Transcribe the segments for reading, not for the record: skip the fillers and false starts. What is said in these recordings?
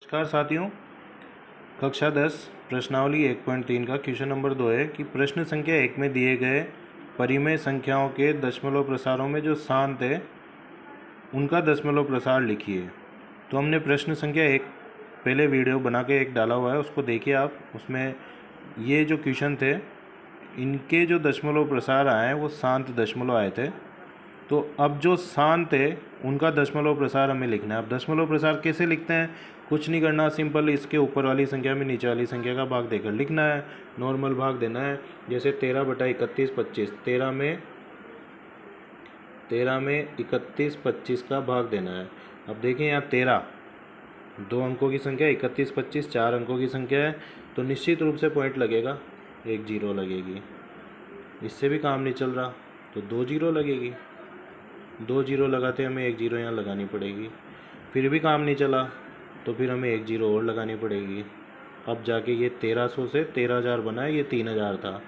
नमस्कार साथियों, कक्षा 10 प्रश्नावली 1.3 का क्वेश्चन नंबर 2 है कि प्रश्न संख्या 1 में दिए गए परिमेय संख्याओं के दशमलव प्रसारों में जो शांत है उनका दशमलव प्रसार लिखिए। तो हमने प्रश्न संख्या 1 पहले वीडियो बना के एक डाला हुआ है, उसको देखिए आप। उसमें ये जो क्वेश्चन थे इनके जो दशमलव प्रसार आए वो शांत दशमलव आए थे। तो अब जो शांत है उनका दशमलव प्रसार हमें लिखना है। अब दशमलव प्रसार कैसे लिखते हैं? कुछ नहीं करना, सिंपल इसके ऊपर वाली संख्या में नीचे वाली संख्या का भाग देकर लिखना है, नॉर्मल भाग देना है। जैसे 13/31 25, 13 में 31 25 का भाग देना है। अब देखिए यहाँ 13 2 अंकों की संख्या, 31 25 4 अंकों की संख्या है, तो निश्चित रूप से पॉइंट लगेगा, एक जीरो लगेगी। इससे भी काम नहीं चल रहा तो 2 जीरो लगेगी, 2 जीरो लगाते हमें एक जीरो यहाँ लगानी पड़ेगी। फिर भी काम नहीं चला तो फिर हमें एक जीरो और लगानी पड़ेगी। अब जाके ये 1300 से 13,000 बना है, ये 3,000 था।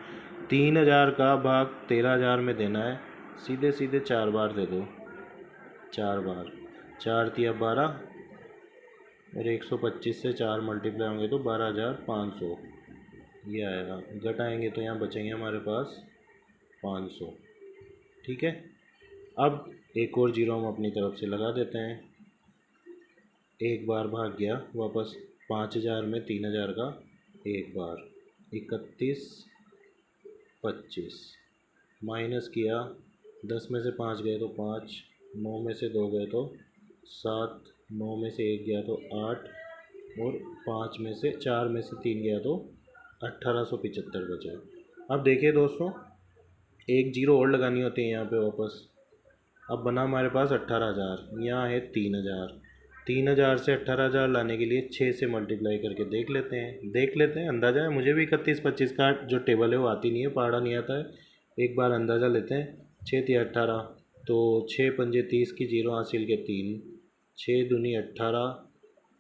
3,000 का भाग 13,000 में देना है, सीधे सीधे 4 बार दे दो, 4 बार। 4 तिया 12 और 125 से 4 मल्टीप्लाई होंगे तो 12,500 ये आएगा। घटाएंगे तो यहाँ बचेंगे हमारे पास 500। ठीक है, अब एक और जीरो हम अपनी तरफ से लगा देते हैं। एक बार भाग गया वापस 5,000 में 3,000 का एक बार, 31 25 माइनस किया, 10 में से 5 गए तो 5, 9 में से 2 गए तो 7, 9 में से 1 गया तो 8 और 5 में से 4 में से 3 गया तो 1875 बचे। अब देखिए दोस्तों, एक जीरो और लगानी होती है यहाँ पे वापस। अब बना हमारे पास 18,000, यहाँ है 3,000। 3,000 से 18,000 लाने के लिए 6 से मल्टीप्लाई करके देख लेते हैं। अंदाज़ा है, मुझे भी 31 25 का जो टेबल है वो आती नहीं है, पहाड़ा नहीं आता है। एक बार अंदाज़ा लेते हैं। 6 तिया 18, तो 6 पंजे 30 की जीरो हासिल के 3, 6 दूनी 18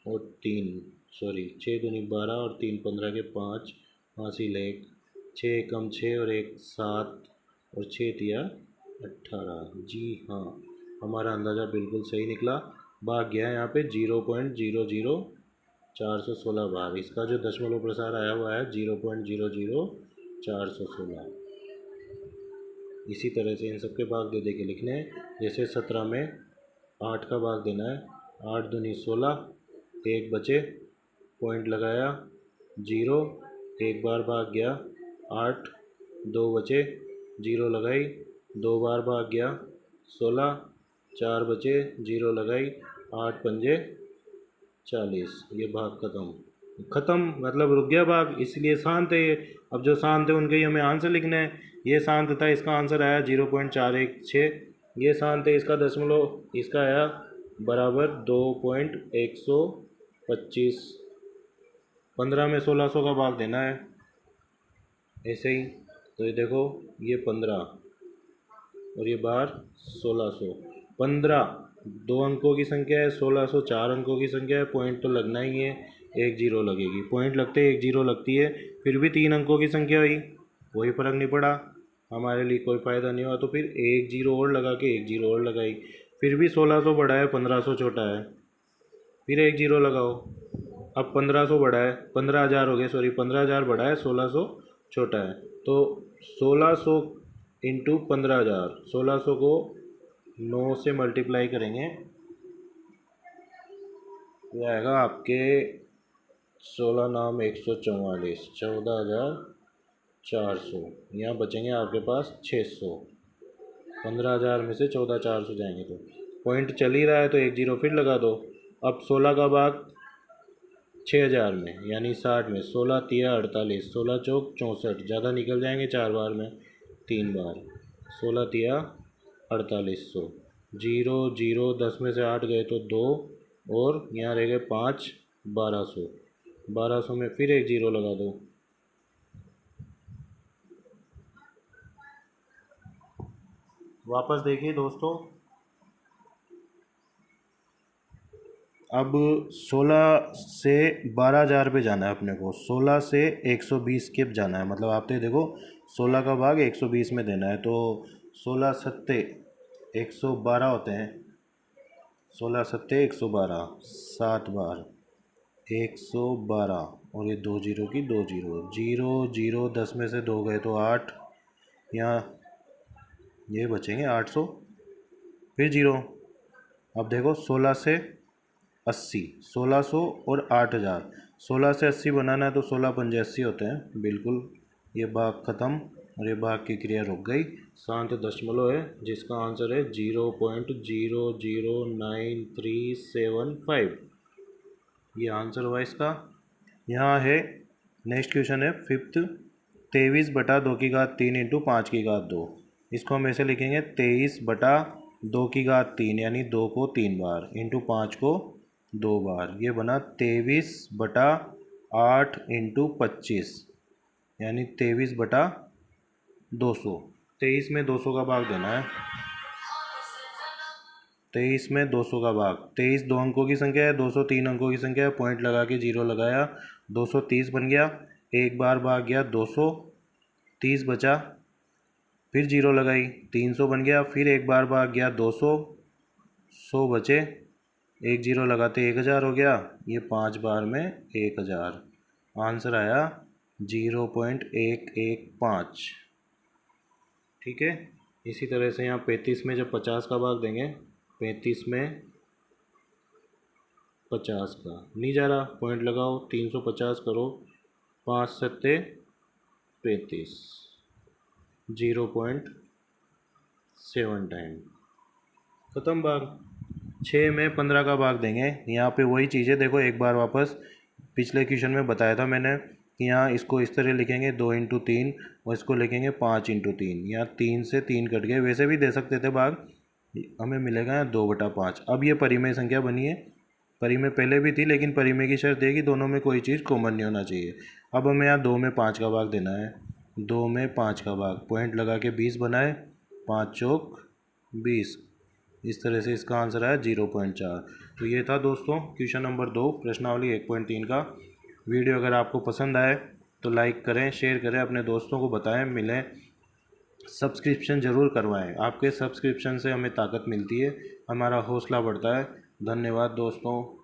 और 3 सॉरी 6 दूनी 12 और 3 15 के 5 हासिल 1, 6 कम 6 और 1 7 और 6 तिया 18। जी हाँ, हमारा अंदाज़ा बिल्कुल सही निकला। भाग गया है यहाँ पे 0.00416 बार। इसका जो दशमलव प्रसार आया हुआ है 0.00416। इसी तरह से इन सब के भाग दे के लिखने हैं। जैसे 17 में 8 का भाग देना है, 8 दूनी 16, एक बचे, पॉइंट लगाया, जीरो, एक बार भाग गया 8, 2 बचे, जीरो लगाई, 2 बार भाग गया 16, 4 बचे, जीरो लगाई, 8 पंजे 40। ये भाग ख़त्म मतलब रुक गया भाग, इसलिए शांत है ये। अब जो शांत है उनके ही हमें आंसर लिखना है। ये शांत था, इसका आंसर आया 0.416। ये शांत है, इसका दशमलव इसका आया बराबर 2.125। 15 में 1600 का भाग देना है ऐसे ही। तो ये देखो, ये 15 और ये बार 1600। 15 2 अंकों की संख्या है, 1600 4 अंकों की संख्या है, पॉइंट तो लगना ही है, एक जीरो लगेगी। पॉइंट लगते एक जीरो लगती है, फिर भी 3 अंकों की संख्या हुई, कोई फ़र्क नहीं पड़ा, हमारे लिए कोई फ़ायदा नहीं हुआ। तो फिर एक जीरो और लगा के एक जीरो और लगाई, फिर भी 1600 बड़ा है, 1500 छोटा है, फिर एक जीरो लगाओ। अब 1500 बड़ा है, 15,000 हो गए, सॉरी 15,000 बड़ा है, 1600 छोटा है। तो 1600 इंटू 15,000, 1600 को 9 से मल्टीप्लाई करेंगे, ये आएगा आपके 16 नाम 144, 14,400। यहाँ बचेंगे आपके पास 600। 15,000 में से 14,400 जाएंगे तो पॉइंट चल ही रहा है, तो एक जीरो फिर लगा दो। अब 16 का भाग 6,000 में यानी 60 में, 16 तिया 48, 16 चौक 64, ज़्यादा निकल जाएंगे 4 बार में, 3 बार, 16 तिया 4800। जीरो जीरो 10 में से 8 गए तो 2 और यहाँ रह गए 5, 1200। 1200 में फिर एक जीरो लगा दो। वापस देखिए दोस्तों, अब 16 से 12,000 पे जाना है अपने को, 16 से 120 के जाना है। मतलब आप तो देखो 16 का भाग 120 में देना है, तो 16 सत्ते 112 होते हैं, 16 सत्ते 112, 7 बार, 112 और ये 2 जीरो की 2 जीरो, 0 0 10 में से 2 गए तो 8, यहाँ ये बचेंगे 800, फिर जीरो। अब देखो 16 से 80, 1600 और 8000, 16 से 80 बनाना है तो 16 पंजे 80 होते हैं, बिल्कुल। ये भाग ख़त्म और ये भाग की क्रिया रुक गई। शांत दशमलव है जिसका आंसर है 0.0099375। ये आंसर हुआ इसका। यहाँ है नेक्स्ट क्वेश्चन है फिफ्थ, 23/2 इंटू 5/2। इसको हम ऐसे लिखेंगे 23/2 यानी 2 को 3 बार इंटू 5 को 2 बार। ये बना 23/8 इंटू 25 यानी 23/200। 23 में 200 का भाग देना है। 23 में 200 का भाग, 23 2 अंकों की संख्या है, 200 3 अंकों की संख्या है, पॉइंट लगा के जीरो लगाया, 230 बन गया। एक बार भाग गया 200, 30 बचा, फिर जीरो लगाई, 300 बन गया। फिर एक बार भाग गया 200, 100 बचे, एक जीरो लगाते 1000 हो गया। ये 5 बार में 1000। आंसर आया 0.115। ठीक है। इसी तरह से यहाँ 35 में जब 50 का भाग देंगे, 35 में 50 का नहीं जा रहा, पॉइंट लगाओ, 350 करो, 5 सत्ते 35, 0.7 टाइम ख़त्म भाग। 6 में 15 का भाग देंगे। यहाँ पे वही चीज़ है, देखो एक बार वापस पिछले क्वेश्चन में बताया था मैंने कि यहाँ इसको इस तरह लिखेंगे 2 इंटू 3 और इसको लिखेंगे 5 इंटू 3। यहाँ 3 से 3 कट गए, वैसे भी दे सकते थे भाग, हमें मिलेगा यहाँ 2/5। अब ये परिमेय संख्या बनी है, परिमेय पहले भी थी लेकिन परिमेय की शर्त है कि दोनों में कोई चीज़ कॉमन नहीं होना चाहिए। अब हमें यहाँ 2 में 5 का भाग देना है, 2 में 5 का भाग, पॉइंट लगा के 20 बनाए, 5 चौक 20। इस तरह से इसका आंसर आया 0.4। तो ये था दोस्तों क्वेश्चन नंबर 2 प्रश्नावली 1.3 का। वीडियो अगर आपको पसंद आए तो लाइक करें, शेयर करें, अपने दोस्तों को बताएं, मिलें, सब्सक्रिप्शन ज़रूर करवाएं। आपके सब्सक्रिप्शन से हमें ताकत मिलती है, हमारा हौसला बढ़ता है। धन्यवाद दोस्तों।